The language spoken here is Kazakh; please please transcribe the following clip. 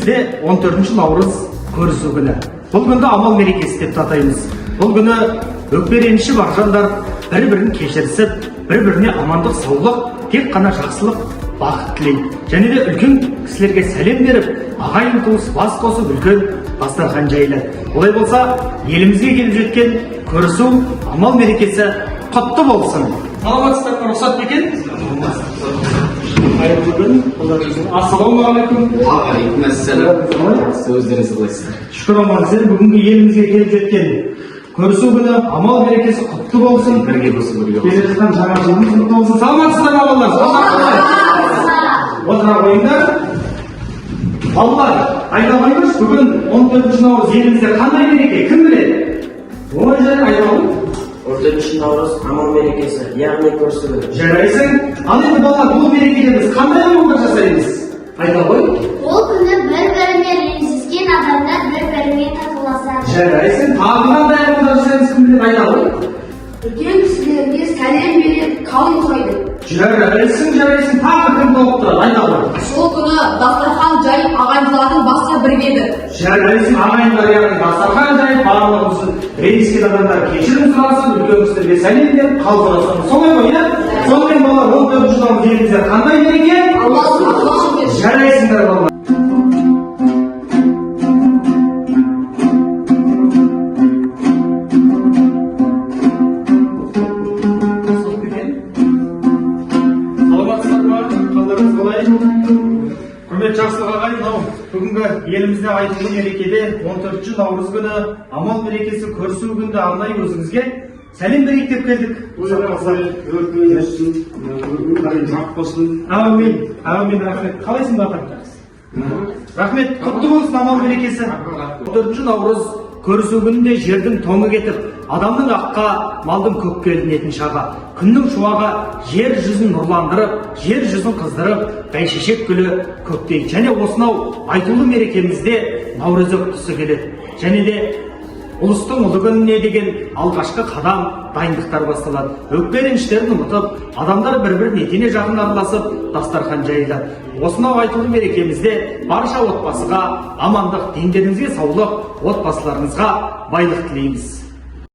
елімізде 14 наурыз көрісу күні. Бұл күнді амал мерекесі деп атаймыз. Бұл күні өкпе-реніші бар жандар бір-бірін кешірісіп, бір-біріне амандық, саулық, тек қана жақсылық, бақыт тілейді. Және де үлкен кісілерге сәлем беріп, ағайын туыс бас қосып үлкен дастархан жайылады. Олай болса, елімізге келіп жеткен көрісу амал мерекесі құтты болсын. Саламатсыздар ма, рұқсат екен? Ассалаумағалейкум. Уағалейкум ассалам. Өздеріңіз қалайсыздар? Шүкір аман-есен, бүгінгі елімізге келіп жеткен көрісу күні амал мерекесі құтты болсын. Бірге болсын, бірге болсын. Келе жатқан жаңа жылымыз құтты болсын. Саламатсыздар ма балалар? Отыра қойыңдар. Балалар, айта қойыңыз, бүгін 14 наурыз елімізде қандай мереке? Кім біледі? Оңай жай айта қойыңыз. 14 наурыз амал мерекесі, яғни көрісу күні. Жарайсың. Ал енді балалар, бұл мерекеде біз қандай амалдар жасаймыз? Айта ғой. Ол күні бір-біріне ренжіскен адамдар бір-біріне татуласады. Жарайсың. Тағы қандай амалдар жасаймыз? Кім біледі? Айта ғой. Үлкен кісілерге сәлем беріп, қалың сұрайды. Жарайсың. Тағы кім болып тұрады? Айта ғой. Сол күні дастархан жайып, ағайындылардың басы біргеді. Жарайсың. Ағайындар яғни дастархан жайып, барлығымыздың ренжіскен адамдар кешірім сұрасып, үлкен кісілерге сәлем беріп, қалың сұрасып. Солай ғой, иә? Сонымен балалар, 14 наурыз елімізде қандай мереке? Аллаху Жарайсыңдар балалар. Құрметті жақсылық ағайын, бүгінгі елімізде айтулы мерекеде 14 наурыз күні амал мерекесі көрісу күнді арнайы өзіңізге сәлем берейік деп келдік. Әумин, рахмет. Қалайсың батыр? Рахмет, құтты болсын амал мерекесі. 14 наурыз көрісу күнінде жердің тоңы кетіп, адамның аққа, малдың көкке ілінетін шағы, күннің шуағы жер жүзін нұрландырып, жер жүзін қыздырып, бәйшешек гүлі көктейді. Және осынау айтулы мерекемізде наурызы құттысы келеді. Және де ұлыстың ұлы күніне деген алғашқы қадам дайындықтар басталады. Өкпе-реніштерін ұмытып, адамдар бір-бірін етене жақын араласып, дастархан жайылады. Осынау айтулы мерекемізде барша отбасыға амандық, дендеріңізге саулық, отбасыларыңызға байлық тілейміз.